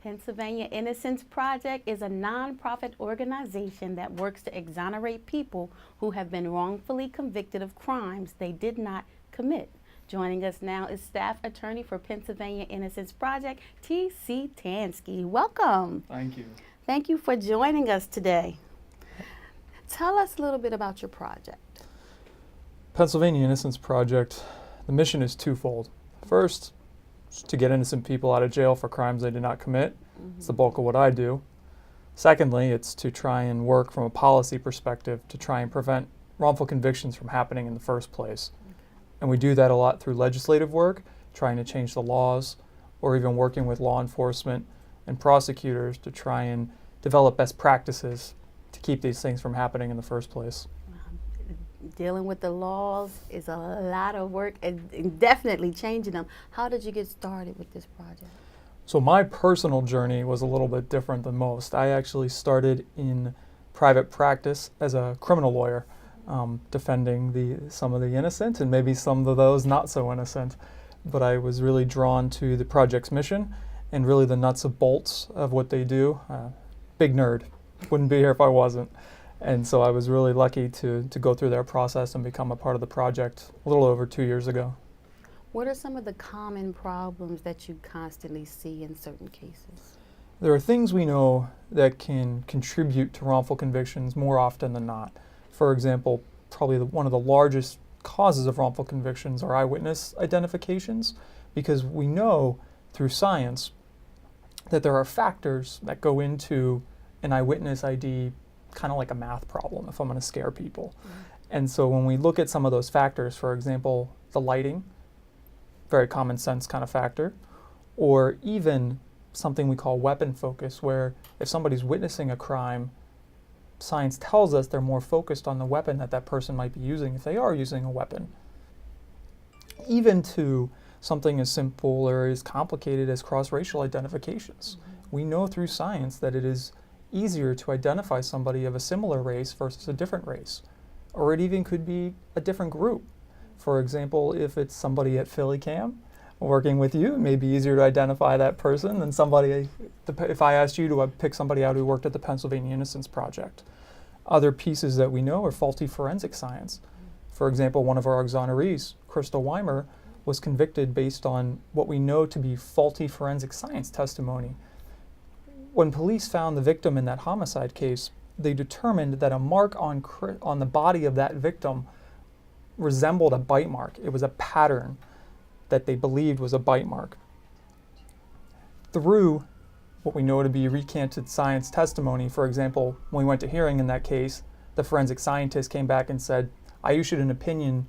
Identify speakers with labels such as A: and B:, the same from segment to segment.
A: Pennsylvania Innocence Project is a nonprofit organization that works to exonerate people who have been wrongfully convicted of crimes they did not commit. Joining us now is staff attorney for Pennsylvania Innocence Project, T.C. Tanski. Welcome.
B: Thank you.
A: Thank you for joining us today. Tell us a little bit about your project.
B: Pennsylvania Innocence Project, the mission is twofold. First, to get innocent people out of jail for crimes they did not commit. It's the bulk of what I do. Secondly, it's to try and work from a policy perspective to try and prevent wrongful convictions from happening in the first place. And we do that a lot through legislative work, trying to change the laws, or even working with law enforcement and prosecutors to try and develop best practices to keep these things from happening in the first place.
A: Dealing with the laws is a lot of work and definitely changing them. How did you get started with this project?
B: So my personal journey was a little bit different than most. I actually started in private practice as a criminal lawyer, defending some of the innocent and maybe some of those not so innocent. But I was really drawn to the project's mission and really the nuts and bolts of what they do. Big nerd. Wouldn't be here if I wasn't. And so I was really lucky to go through their process and become a part of the project a little over 2 years ago.
A: What are some of the common problems that you constantly see in certain cases?
B: There are things we know that can contribute to wrongful convictions more often than not. For example, probably one of the largest causes of wrongful convictions are eyewitness identifications, because we know through science that there are factors that go into an eyewitness ID, kind of like a math problem if I'm going to scare people. And so when we look at some of those factors, for example, the lighting, very common sense kind of factor, or even something we call weapon focus, where if somebody's witnessing a crime, science tells us they're more focused on the weapon that that person might be using if they are using a weapon. Even to something as simple or as complicated as cross-racial identifications. We know through science that it is easier to identify somebody of a similar race versus a different race. Or it even could be a different group. For example, if it's somebody at PhillyCAM working with you, it may be easier to identify that person than somebody, if I asked you to pick somebody out who worked at the Pennsylvania Innocence Project. Other pieces that we know are faulty forensic science. For example, one of our exonerees, Crystal Weimer, was convicted based on what we know to be faulty forensic science testimony. When police found the victim in that homicide case, they determined that a mark on the body of that victim resembled a bite mark. It was a pattern that they believed was a bite mark. Through what we know to be recanted science testimony, for example, when we went to hearing in that case, the forensic scientist came back and said, I issued an opinion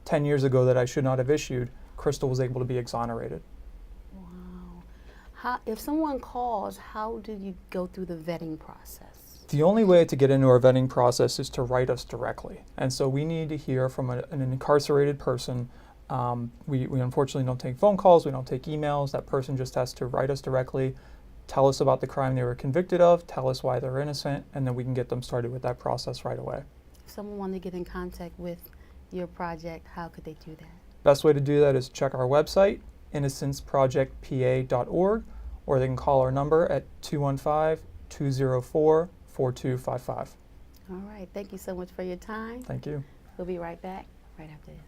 B: 10 years ago that I should not have issued. Crystal was able to be exonerated.
A: If someone calls, how do you go through the vetting process?
B: The only way to get into our vetting process is to write us directly. And so we need to hear from an incarcerated person. We unfortunately don't take phone calls, we don't take emails. That person just has to write us directly, tell us about the crime they were convicted of, tell us why they're innocent, and then we can get them started with that process right away.
A: If someone wanted to get in contact with your project, how could they do that?
B: Best way to do that is check our website, innocenceprojectpa.org, or they can call our number at 215-204-4255.
A: All right. Thank you so much for your time.
B: Thank you.
A: We'll be right back right after this.